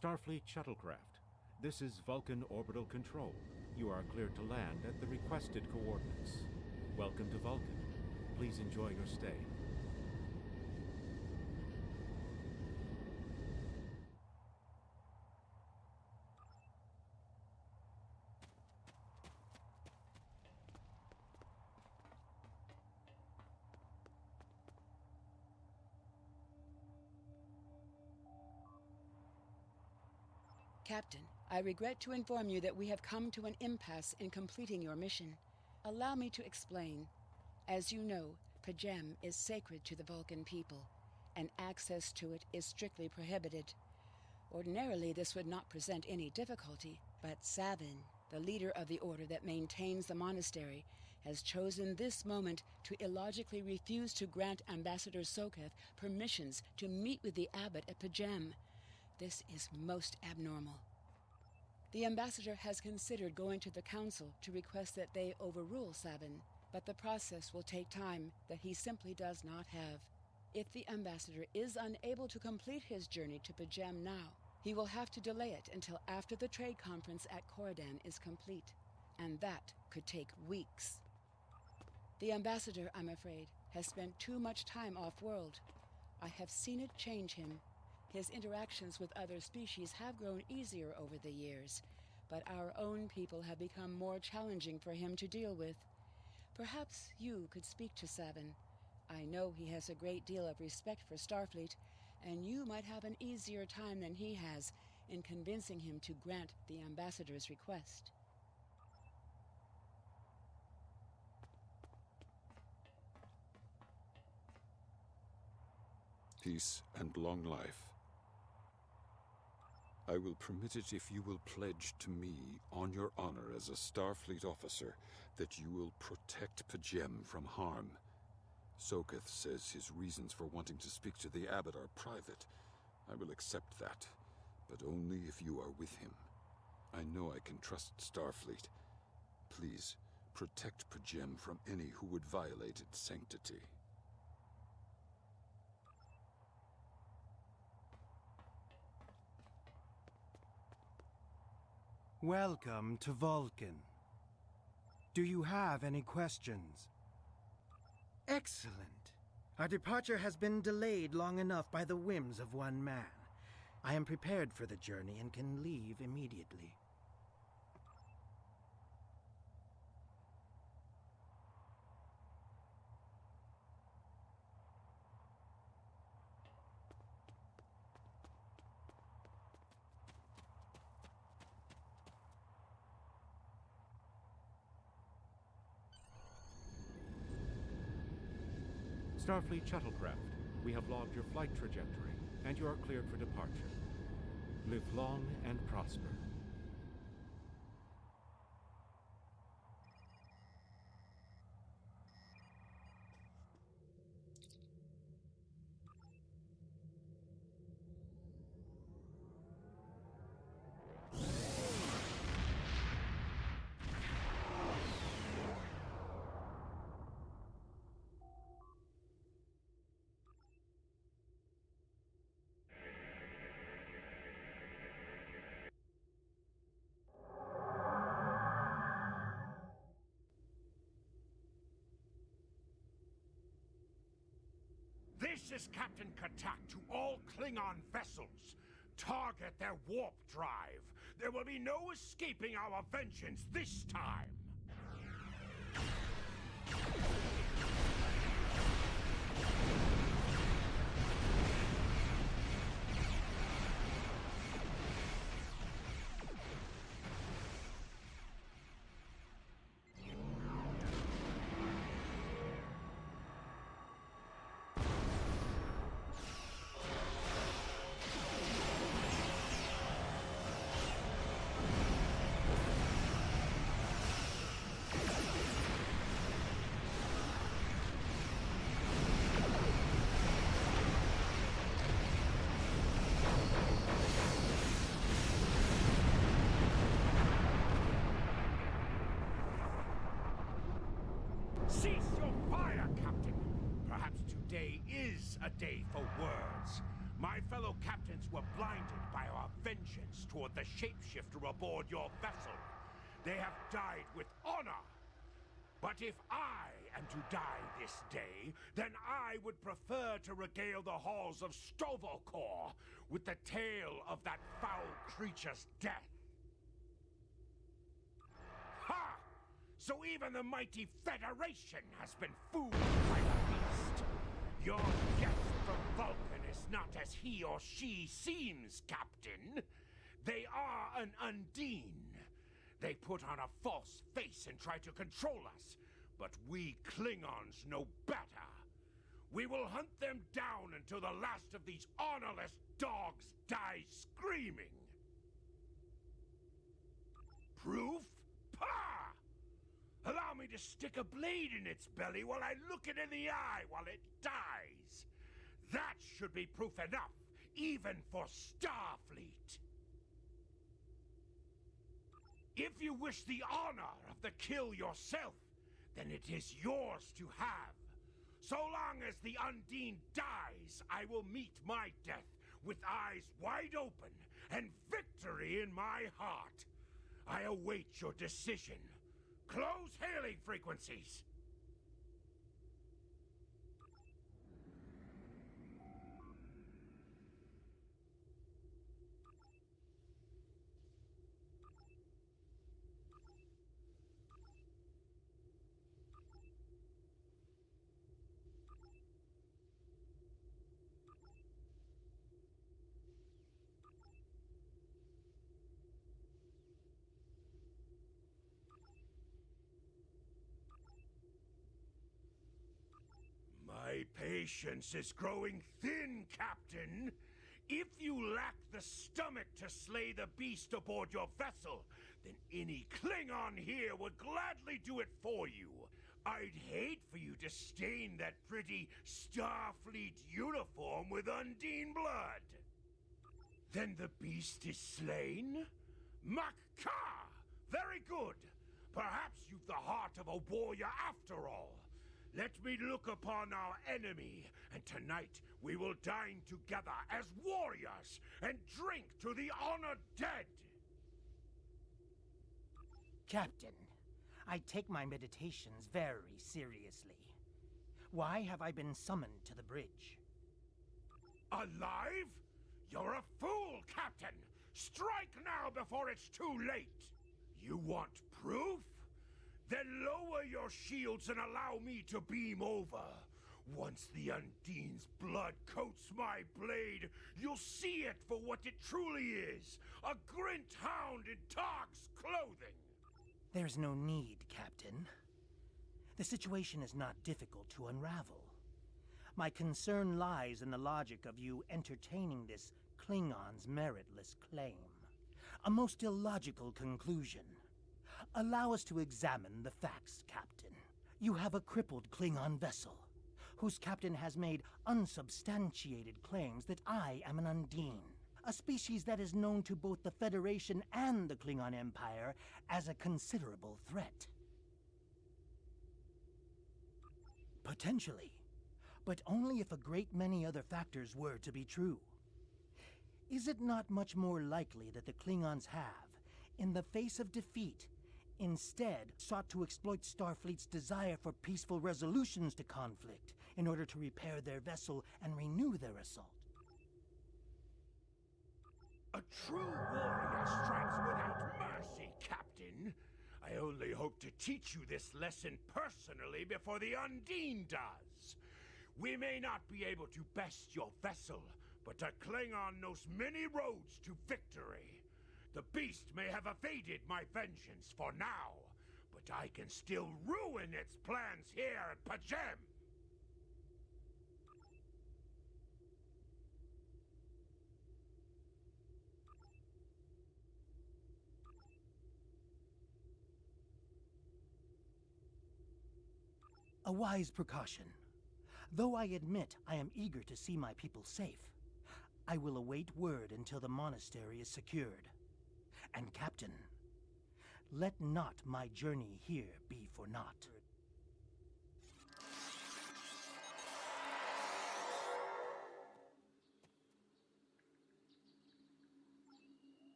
Starfleet shuttlecraft. This is Vulcan Orbital Control. You are cleared to land at the requested coordinates. Welcome to Vulcan. Please enjoy your stay. Captain, I regret to inform you that we have come to an impasse in completing your mission. Allow me to explain. As you know, Pajem is sacred to the Vulcan people, and access to it is strictly prohibited. Ordinarily, this would not present any difficulty, but Savin, the leader of the order that maintains the monastery, has chosen this moment to illogically refuse to grant Ambassador Sokketh permissions to meet with the abbot at Pajem. This is most abnormal. The ambassador has considered going to the council to request that they overrule Savin, but the process will take time that he simply does not have. If the ambassador is unable to complete his journey to Pajem now, he will have to delay it until after the trade conference at Coridan is complete, and that could take weeks. The ambassador, I'm afraid, has spent too much time off-world. I have seen it change him. His interactions with other species have grown easier over the years, but our own people have become more challenging for him to deal with. Perhaps you could speak to Savin. I know he has a great deal of respect for Starfleet, and you might have an easier time than he has in convincing him to grant the ambassador's request. Peace and long life. I will permit it if you will pledge to me, on your honor as a Starfleet officer, that you will protect Pajem from harm. Sokketh says his reasons for wanting to speak to the abbot are private. I will accept that, but only if you are with him. I know I can trust Starfleet. Please, protect Pajem from any who would violate its sanctity. Welcome to Vulcan. Do you have any questions? Excellent. Our departure has been delayed long enough by the whims of one man. I am prepared for the journey and can leave immediately. Starfleet shuttlecraft, we have logged your flight trajectory, and you are cleared for departure. Live long and prosper. This is Captain K'Tak to all Klingon vessels. Target their warp drive. There will be no escaping our vengeance this time. Cease your fire, Captain! Perhaps today is a day for words. My fellow captains were blinded by our vengeance toward the shapeshifter aboard your vessel. They have died with honor. But if I am to die this day, then I would prefer to regale the halls of Stovokor with the tale of that foul creature's death. Ha! So even the mighty Federation has been fooled by the beast. Your guest from Vulcan is not as he or she seems, Captain. They are an Undine. They put on a false face and try to control us, but we Klingons know better. We will hunt them down until the last of these honorless dogs dies screaming. Proof? Pah! Allow me to stick a blade in its belly while I look it in the eye while it dies. That should be proof enough, even for Starfleet. If you wish the honor of the kill yourself, then it is yours to have. So long as the Undine dies, I will meet my death with eyes wide open and victory in my heart. I await your decision. Close hailing frequencies. My patience is growing thin, Captain. If you lack the stomach to slay the beast aboard your vessel, then any Klingon here would gladly do it for you. I'd hate for you to stain that pretty Starfleet uniform with Undine blood. Then the beast is slain? Makar! Very good. Perhaps you've the heart of a warrior after all. Let me look upon our enemy, and tonight we will dine together as warriors and drink to the honored dead. Captain, I take my meditations very seriously. Why have I been summoned to the bridge? Alive? You're a fool, Captain! Strike now before it's too late! You want proof? Then lower your shields and allow me to beam over. Once the Undine's blood coats my blade, you'll see it for what it truly is. A Grint hound in Targ's clothing. There's no need, Captain. The situation is not difficult to unravel. My concern lies in the logic of you entertaining this Klingon's meritless claim. A most illogical conclusion. Allow us to examine the facts, Captain. You have a crippled Klingon vessel, whose captain has made unsubstantiated claims that I am an Undine, a species that is known to both the Federation and the Klingon Empire as a considerable threat. Potentially, but only if a great many other factors were to be true. Is it not much more likely that the Klingons have, in the face of defeat, instead sought to exploit Starfleet's desire for peaceful resolutions to conflict in order to repair their vessel and renew their assault? A true warrior strikes without mercy, Captain. I only hope to teach you this lesson personally before the Undine does. We may not be able to best your vessel, but a Klingon knows many roads to victory. The beast may have evaded my vengeance for now, but I can still ruin its plans here at Pajem. A wise precaution. Though I admit I am eager to see my people safe, I will await word until the monastery is secured. And Captain, let not my journey here be for naught.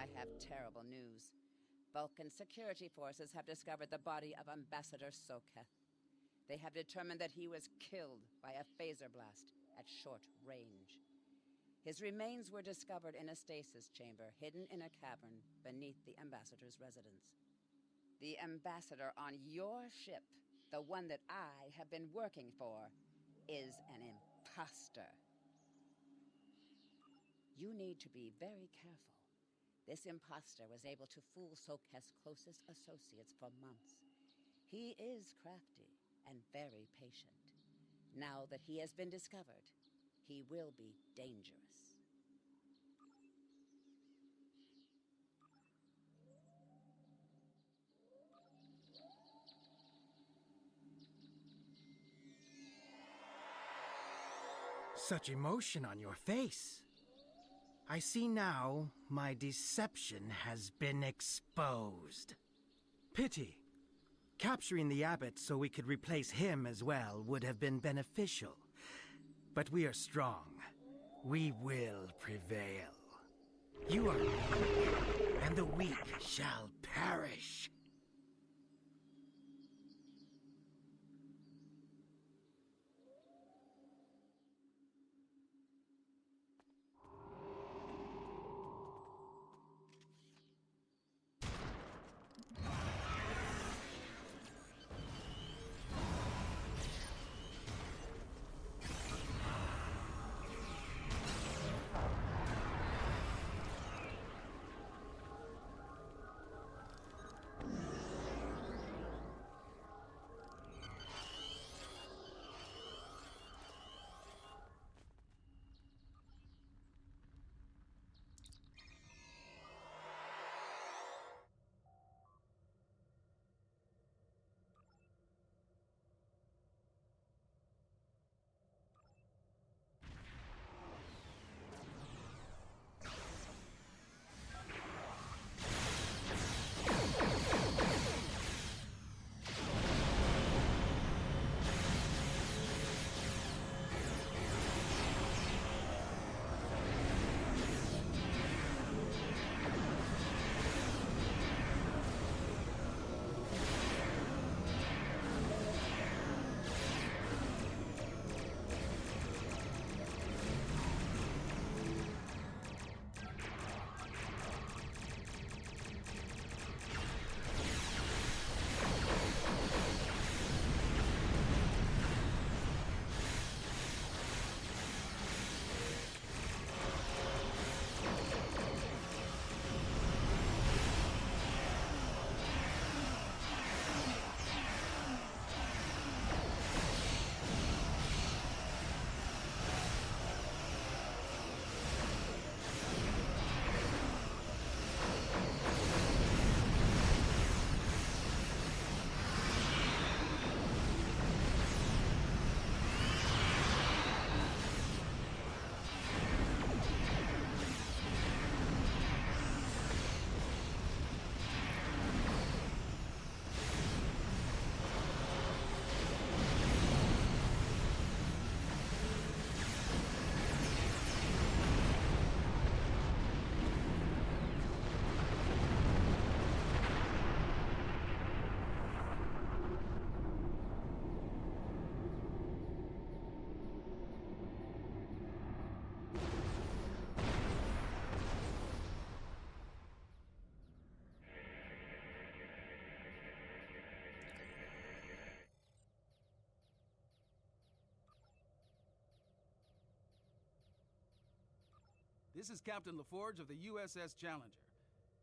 I have terrible news. Vulcan security forces have discovered the body of Ambassador Sokketh. They have determined that he was killed by a phaser blast at short range. His remains were discovered in a stasis chamber hidden in a cavern beneath the Ambassador's residence. The Ambassador on your ship, the one that I have been working for, is an imposter. You need to be very careful. This imposter was able to fool Sokketh's closest associates for months. He is crafty and very patient. Now that he has been discovered, he will be dangerous. Such emotion on your face. I see now my deception has been exposed. Pity. Capturing the abbot so we could replace him as well would have been beneficial. But we are strong. We will prevail. You are weak, and the weak shall perish. This is Captain LaForge of the USS Challenger.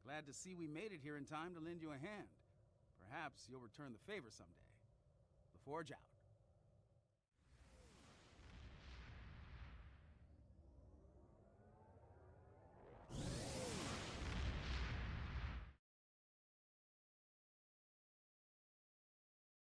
Glad to see we made it here in time to lend you a hand. Perhaps you'll return the favor someday. LaForge out.